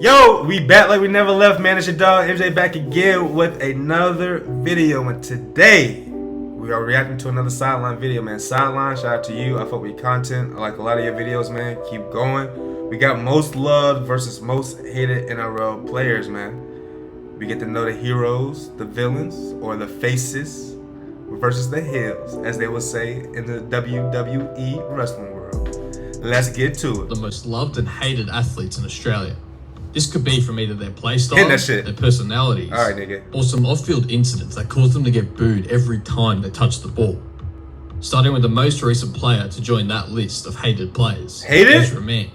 Yo, we back like we never left, man. It's your dog MJ back again with another video. And today we are reacting to another sideline video, man. Sideline, shout out to you. I fuck with your content. I like a lot of your videos, man. Keep going. We got most loved versus most hated NRL players, man. We get to know the heroes, the villains, or the faces versus the heels, as they would say in the WWE wrestling world. Let's get to it. The most loved and hated athletes in Australia. This could be from either their play that styles, shit. their personalities, All right, nigga. or some off-field incidents that cause them to get booed every time they touch the ball. Starting with the most recent player to join that list of hated players. Hated? Ezra Mann.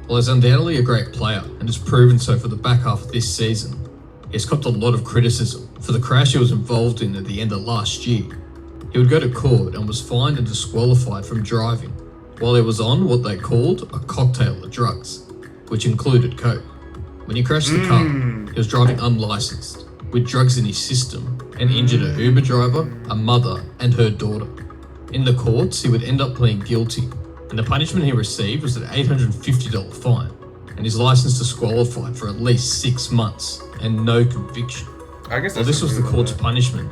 While he's undoubtedly a great player and has proven so for the back half of this season, he's copped a lot of criticism for the crash he was involved in at the end of last year. He would go to court and was fined and disqualified from driving while he was on what they called a cocktail of drugs, which included coke. When he crashed the car, he was driving unlicensed, with drugs in his system, and injured a Uber driver, a mother, and her daughter. In the courts, he would end up pleading guilty, and the punishment he received was an $850 fine, and his license disqualified for at least 6 months, and no conviction. I guess Well, this was the court's punishment.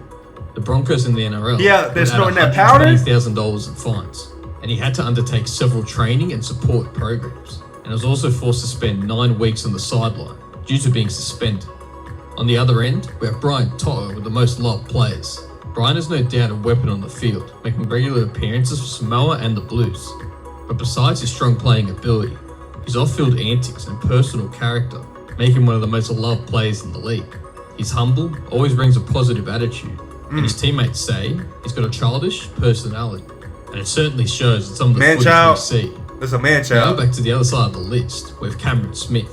The Broncos in the NRL they're throwing that powder? $120,000 in fines, and he had to undertake several training and support programs, and was also forced to spend 9 weeks on the sideline due to being suspended. On the other end, we have Brian To'o with the most loved players. Brian is no doubt a weapon on the field, making regular appearances for Samoa and the Blues. But besides his strong playing ability, his off-field antics and personal character make him one of the most loved players in the league. He's humble, always brings a positive attitude, and his teammates say he's got a childish personality. And it certainly shows in some of the footage we see. That's a man Now child. back to the other side of the list, we have Cameron Smith.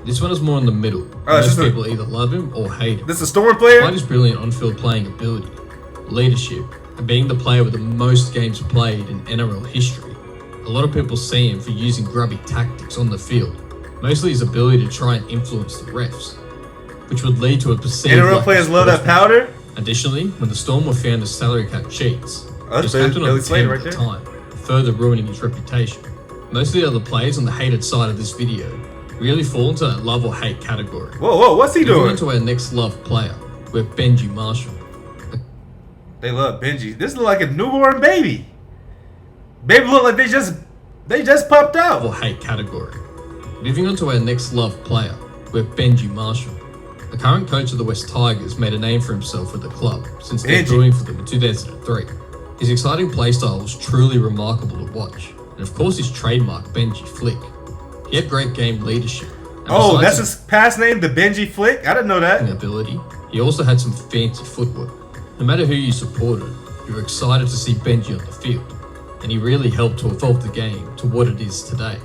This one is more in the middle. Most people either love him or hate him. This is a Storm player? Despite his brilliant on-field playing ability, leadership, and being the player with the most games played in NRL history, a lot of people see him for using grubby tactics on the field, mostly his ability to try and influence the refs, which would lead to a perceived NRL players love that powder? Additionally, when the Storm were found as salary cap cheats, he was captain of the team at the time, further ruining his reputation. Most of the other players on the hated side of this video really fall into that love or hate category. Whoa, what's he doing? Moving on to our next loved player, we have Benji Marshall. They love Benji. This looks like a newborn baby. Baby look like they just popped out. Or hate category. Moving on to our next loved player, we have Benji Marshall. The current coach of the West Tigers made a name for himself with the club since debuting for them in 2003. His exciting playstyle was truly remarkable to watch, and of course his trademark Benji Flick. He had great game leadership. Oh, that's his past name, the Benji Flick? I didn't know that. Ability. He also had some fancy footwork. No matter who you supported, you were excited to see Benji on the field, and he really helped to evolve the game to what it is today.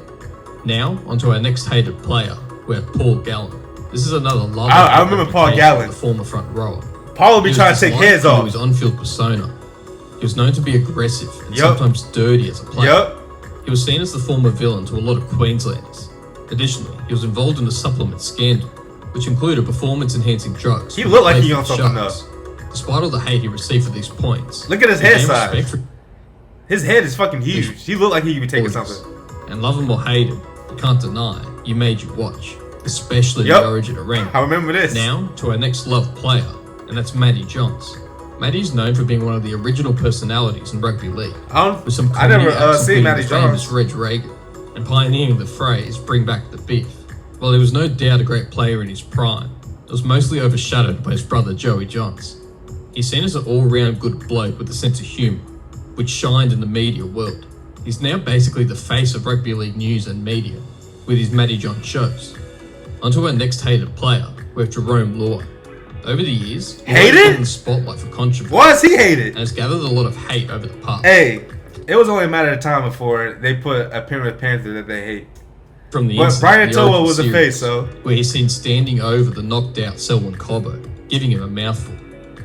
Now, onto our next hated player, we have Paul Gallen. This is another love. I remember Paul Gallen, the former front rower. Paul would be trying to take heads off. His on-field persona. He was known to be aggressive and sometimes dirty as a player. He was seen as the former villain to a lot of Queenslanders. Additionally, he was involved in a supplement scandal, which included performance-enhancing drugs. He looked like he on something else. Despite all the hate he received for these points, look at his head size. His head is fucking huge. He looked like he could be taking something. And love him or hate him, you can't deny you made you watch, especially the Origin arena. I remember this. Now to our next loved player, and that's Matty Johns. Matty is known for being one of the original personalities in rugby league. With some I never seen Matty Johns. Reg Reagan, and pioneering the phrase "Bring back the beef." While he was no doubt a great player in his prime, it was mostly overshadowed by his brother Joey Johns. He's seen as an all-round good bloke with a sense of humour, which shined in the media world. He's now basically the face of rugby league news and media, with his Matty Johns shows. Onto our next hated player, we have Jerome Luai. Over the years, hated? He's been in the spotlight for controversy. Why is he hated? And has gathered a lot of hate over the past. Hey, it was only a matter of time before they put a Penrith Panther that they hate. From the but Brian To'o was a face, so where he's seen standing over the knocked-out Selwyn Cobbo, giving him a mouthful.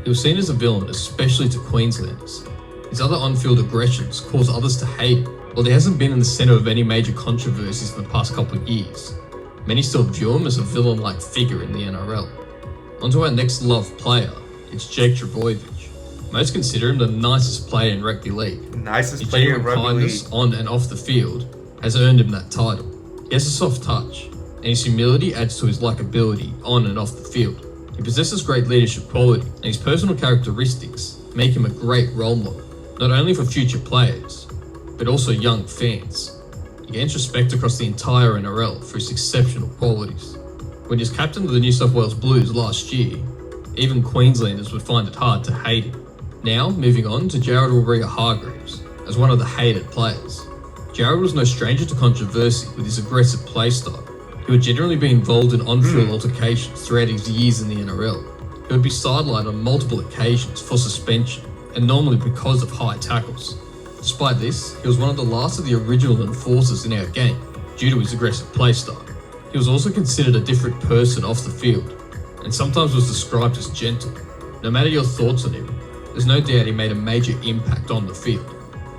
He was seen as a villain, especially to Queenslanders. His other on-field aggressions cause others to hate him. While he hasn't been in the centre of any major controversies in the past couple of years, many still view him as a villain-like figure in the NRL. Onto our next loved player, it's Jake Trbojevic. Most consider him the nicest player in rugby league. Nicest player in rugby league. On and off the field has earned him that title. He has a soft touch, and his humility adds to his likability on and off the field. He possesses great leadership quality, and his personal characteristics make him a great role model, not only for future players, but also young fans. He gains respect across the entire NRL for his exceptional qualities. When he was captain of the New South Wales Blues last year, even Queenslanders would find it hard to hate him. Now, moving on to Waerea-Hargreaves, as one of the hated players. Jared was no stranger to controversy with his aggressive play style. He would generally be involved in on-field altercations throughout his years in the NRL. He would be sidelined on multiple occasions for suspension, and normally because of high tackles. Despite this, he was one of the last of the original enforcers in our game, due to his aggressive play style. He was also considered a different person off the field, and sometimes was described as gentle. No matter your thoughts on him, there's no doubt he made a major impact on the field.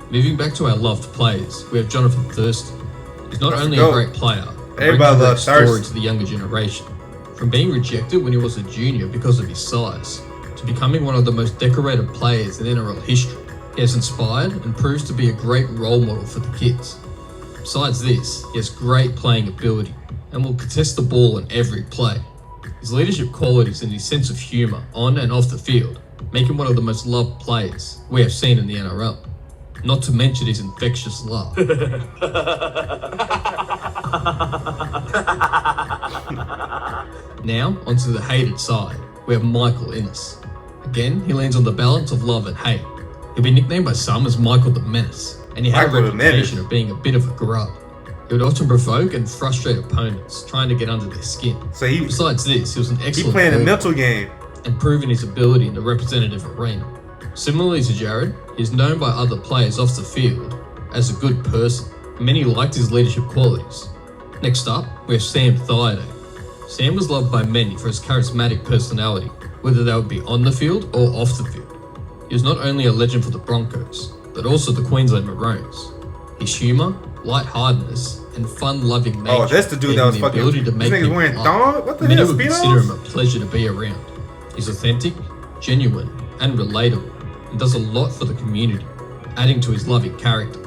Moving back to our loved players, we have Johnathan Thurston. He's not only a great player, but brings a great story to the younger generation. From being rejected when he was a junior because of his size, to becoming one of the most decorated players in NRL history, he has inspired and proves to be a great role model for the kids. Besides this, he has great playing ability and will contest the ball in every play. His leadership qualities and his sense of humour on and off the field make him one of the most loved players we have seen in the NRL. Not to mention his infectious laugh. Now, onto the hated side, we have Michael Ennis. Again, he leans on the balance of love and hate. He'll be nicknamed by some as Michael the Menace, and he had a reputation of being a bit of a grub. He would often provoke and frustrate opponents, trying to get under their skin. Besides this, he was an excellent playing a mental game and proving his ability in the representative arena. Similarly to Jared, he is known by other players off the field as a good person. Many liked his leadership qualities. Next up, we have Sam Thaiday. Sam was loved by many for his charismatic personality, whether they would be on the field or off the field. He was not only a legend for the Broncos, but also the Queensland Maroons. His humour, lightheartedness, and fun-loving nature. Oh, that's the dude that was fucking. Ability to make people wearing thong? What the Many hell? would consider him a pleasure to be around. He's authentic, genuine, and relatable, and does a lot for the community, adding to his loving character.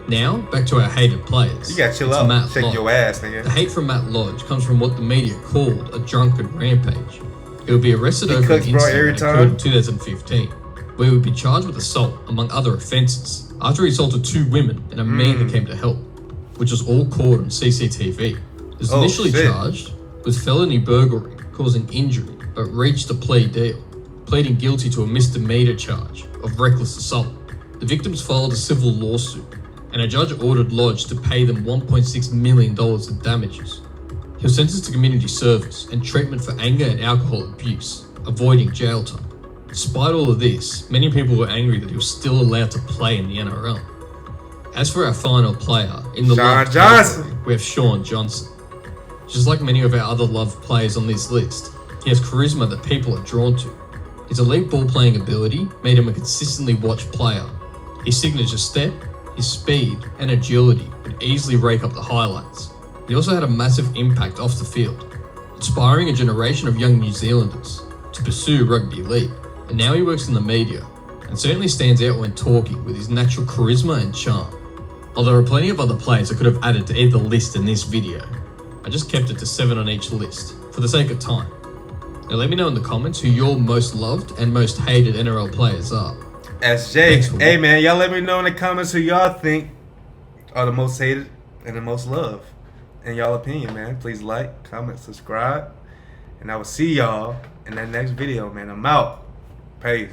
Now, back to our hated players. You gotta chill out, shake your ass, nigga. The hate from Matt Lodge comes from what the media called a drunken rampage. He would be arrested over an incident that occurred in 2015, where he would be charged with assault, among other offences, after he assaulted 2 women and a man that came to help, which was all caught on CCTV. He was initially charged with felony burglary, causing injury, but reached a plea deal, pleading guilty to a misdemeanor charge of reckless assault. The victims filed a civil lawsuit, and a judge ordered Lodge to pay them $1.6 million in damages. He was sentenced to community service and treatment for anger and alcohol abuse, avoiding jail time. Despite all of this, many people were angry that he was still allowed to play in the NRL. As for our final player in the Shaun Johnson, we have Shaun Johnson. Just like many of our other loved players on this list, he has charisma that people are drawn to. His elite ball-playing ability made him a consistently watched player. His signature step, his speed, and agility would easily rake up the highlights. He also had a massive impact off the field, inspiring a generation of young New Zealanders to pursue rugby league. And now he works in the media, and certainly stands out when talking with his natural charisma and charm. Although there are plenty of other players I could have added to either list in this video, I just kept it to 7 on each list, for the sake of time. Now let me know in the comments who your most loved and most hated NRL players are. SJ, hey man, y'all let me know in the comments who y'all think are the most hated and the most loved. In y'all opinion, man. Please like, comment, subscribe. And I will see y'all in that next video, man. I'm out. Peace.